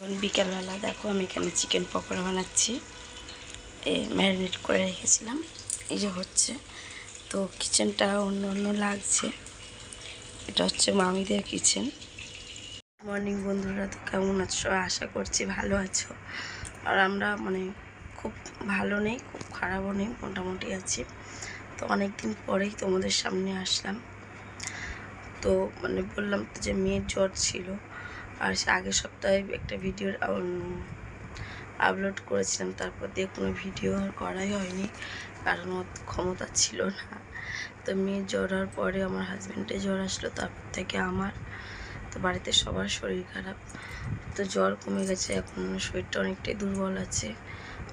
এখন বিকেলবেলা দেখো আমি এখানে চিকেন পকোড়া বানাচ্ছি। ম্যারিনেট করে রেখেছিলাম, এই যে হচ্ছে। তো কিচেনটা অন্য অন্য লাগছে, এটা হচ্ছে মামিদের কিচেন। মর্নিং বন্ধুরা, তো কেমন আছো সবাই? আশা করছি ভালো আছো। আর আমরা খুব ভালো নেই, খুব খারাপও নেই, মোটামুটি আছি। তো অনেক দিন পরেই তোমাদের সামনে আসলাম। তো বললাম তো যে মেয়ের জ্বর ছিল, আর সে আগের সপ্তাহে একটা ভিডিও আপলোড করেছিলাম, তারপর দিয়ে কোনো ভিডিও আর করাই হয়নি, কারণ ওর ক্ষমতা ছিল না। তো মেয়ের জ্বর হওয়ার পরে আমার হাজব্যান্ডের জ্বর আসলো, তারপর থেকে আমার, তো বাড়িতে সবার শরীর খারাপ। তো জ্বর কমে গেছে, এখন শরীরটা অনেকটাই দুর্বল আছে।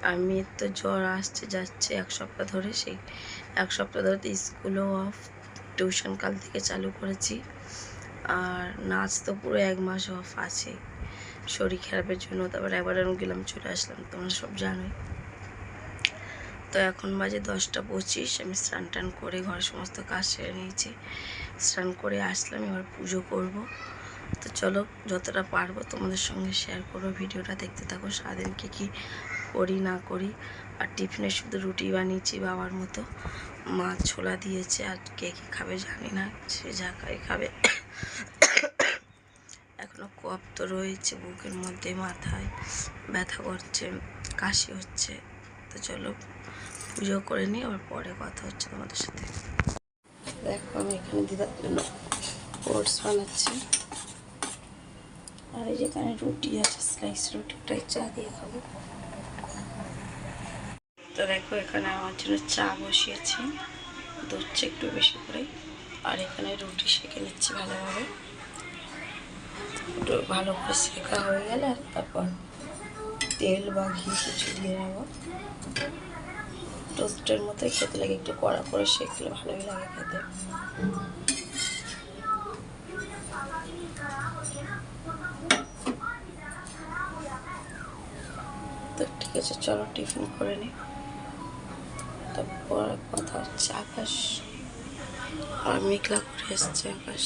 আর মেয়ের তো জ্বর আসছে যাচ্ছে এক সপ্তাহ ধরে, সেই এক সপ্তাহ ধরে তো স্কুলও অফ, টিউশন কাল থেকে চালু করেছি। আর নাচ তো পুরো 1 মাস অফ আছে শরীর খারাপের জন্য। তারপর একবার আমি গেলাম, চলে আসলাম, তোমরা সব জানোই। তো এখন বাজে 10টা 25, আমি স্নান টান করে ঘর সমস্ত কাজ সেরে নিয়েছি, স্নান করে আসলাম, এবার পুজো করব। তো চলো যতটা পারবো তোমাদের সঙ্গে শেয়ার করবো, ভিডিওটা দেখতে থাকো। সারাদিন কী কী করি না করি। আর টিফিনে শুধু রুটি বানিয়েছি বাবার মতো, মা ছোলা দিয়েছে, আর কে কী খাবে জানি না, সে যা খাবে। এখনও কফ তো রয়েছে বুকের মধ্যে, মাথায় ব্যথা করছে, কাশি হচ্ছে। তো চলো পুজো করে নিই, আবার পরে কথা হচ্ছে তোমাদের সাথে। দেখো আমি এখানে দিদার জন্য ওটস বানাচ্ছি, আর এই যেখানে রুটি আছে, স্লাইস রুটিটাই চা দিয়ে খাবো। তো দেখো এখানে আমার জন্য চা বসিয়েছি, দুধ একটু বেশি করে, আর এখানে রুটি সেঁকে নিচ্ছি ভালোভাবে। একটু ভালো করে শেখা হয়ে গেলে তারপর তেল বা ঘি কিছু দিয়ে নেবো। টোস্টের মতোই খেতে লাগে, একটু কড়া করে সেঁকলে ভালোই লাগে খেতে। তো ঠিক আছে, চলো টিফিন করে নিই, তারপর কথা হচ্ছে। আকাশ আর মেঘলা করে এসছে আকাশ।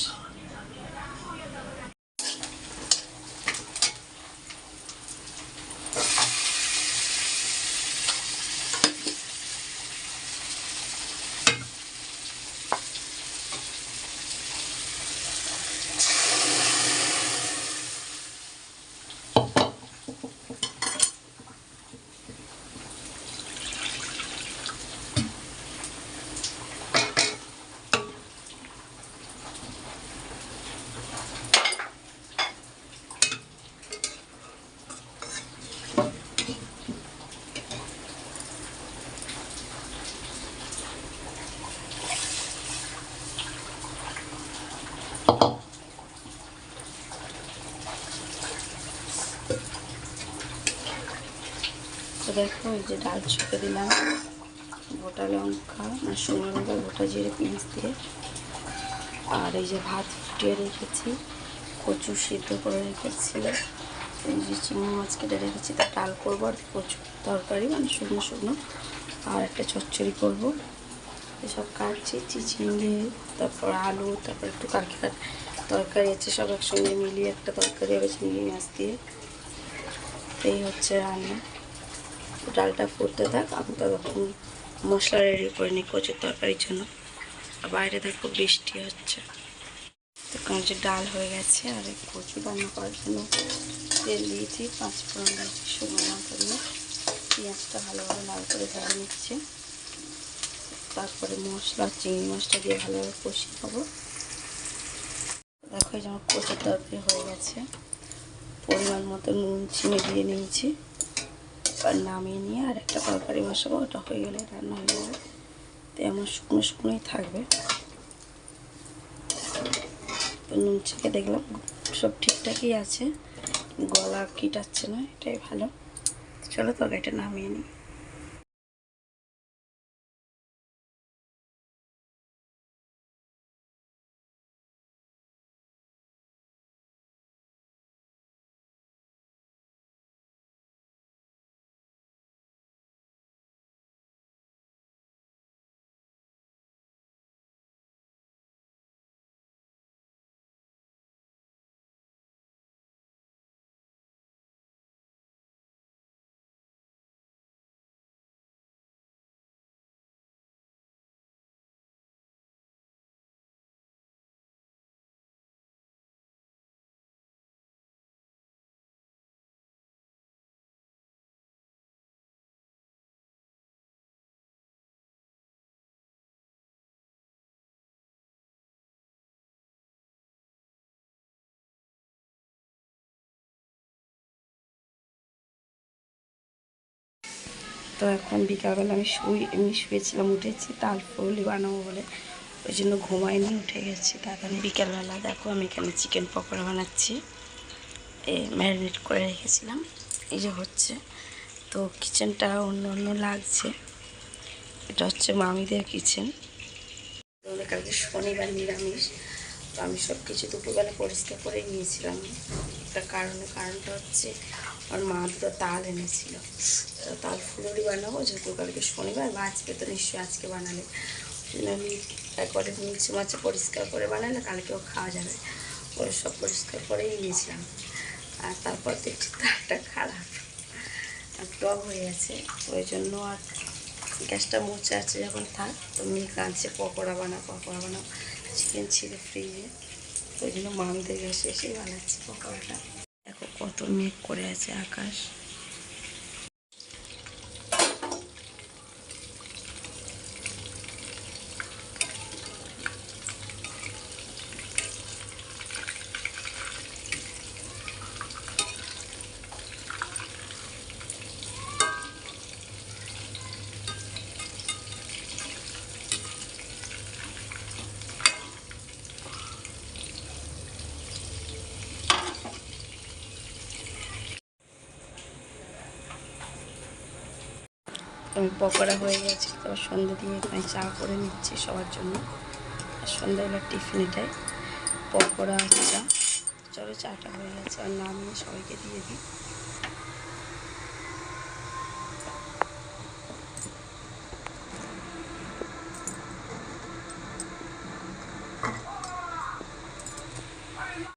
তো দেখো এই যে ডাল ছুঁকে দিলাম, গোটা লঙ্কা শুকনো লঙ্কা, গোটা জিরে পেঁয়াজ দিয়ে। আর এই যে ভাত ফুটিয়ে রেখেছি, কচু সিদ্ধ করে রেখেছিল, এই যে চিংড়ি মাছ কেটে রেখেছি, তা ডাল করবো, আর কচু তরকারি শুকনো শুকনো, আর একটা চচ্চড়ি করবো। এসব কাটছি, চিচিঙ্গে, তারপর আলু, তারপর একটু কালকের তরকারি আছে, সব একসঙ্গে মিলিয়ে একটা তরকারি হবে চিংড়ি মাছ দিয়ে। এই হচ্ছে রান্না। ডালটা ফুটতে থাক, আমি ততক্ষণ মশলা রেডি করে নিই কচুর তরকারির জন্য। আর বাইরে দেখো বৃষ্টি হচ্ছে। তখন যে ডাল হয়ে গেছে, আর এই কচু রান্না করার জন্য তেল দিয়েছি, 5 ফোড়ন দিয়েছি, শুকনো লঙ্কা দিয়ে পেঁয়াজটা ভালোভাবে লাল করে ভেজে নিচ্ছে। তারপরে মশলা চিংড়ি মাছটা দিয়ে ভালোভাবে কষিয়ে নেবো। দেখো এই যে আমার কচুর তরকারি হয়ে গেছে, পরিমাণ মতো নুন চিনি দিয়ে নিয়েছি। আর নামিয়ে নিয়ে আর একটা তরকারি বসাবো, ওটা হয়ে গেলে রান্না হয়ে যাবে। তো এমন শুকনো শুকনোই থাকবে। তো নুন চেখে দেখলাম সব ঠিকঠাকই আছে, গলা কিটাচ্ছে না, এটাই ভালো। চলো তরকারিটা নামিয়ে নিই। তো এখন বিকালবেলা আমি এমনি শুয়েছিলাম, উঠেছি তাল ফুলই বানাবো বলে, ওই জন্য ঘুমাইনি, উঠে গেছি তাড়াতাড়ি। বিকালবেলা দেখো আমি এখানে চিকেন পকোড়া বানাচ্ছি, ম্যারিনেট করে রেখেছিলাম, এই যে হচ্ছে। তো কিচেনটা অন্য অন্য লাগছে, এটা হচ্ছে মামিদের কিচেন। কালকে শনিবার নিরামিষ, তো আমি সব কিছু দুপুরবেলা পরিষ্কার করে নিয়েছিলাম। একটা কারণটা হচ্ছে আমার মা দুটো তাল এনেছিল, তাল ফুলুরি বানাবো, যেহেতু কালকে শনিবার বা আজকে তো নিশ্চয়ই আজকে বানালে আমি একবারে মিলছে মাছে পরিষ্কার করে বানালে কালকেও খাওয়া যাবে, ওই সব পরিষ্কার করেই নিয়েছিলাম। আর তারপর দেখছি তালটা খারাপ আর টক হয়ে গেছে, ওই জন্য আর গ্যাসটা মুছে আছে যখন থাক, তো মেয়ে কাঁদছে পকোড়া বানাও, চিকেন ছিল ফ্রিজে, ওই জন্য মামদের গ্যাসে এসেই বানাচ্ছি পকোড়াটা। দেখো কত মেঘ করে আছে আকাশ। আমি পকোড়া হয়ে গেছে, তো সন্ধ্যে দিয়ে আমি চা করে নিচ্ছি সবার জন্য, আর সন্ধ্যাবেলা টিফিনেটাই পকোড়া চা। চলো চাটা হয়ে গেছে, আর নামিয়ে সবাইকে দিয়ে দিই।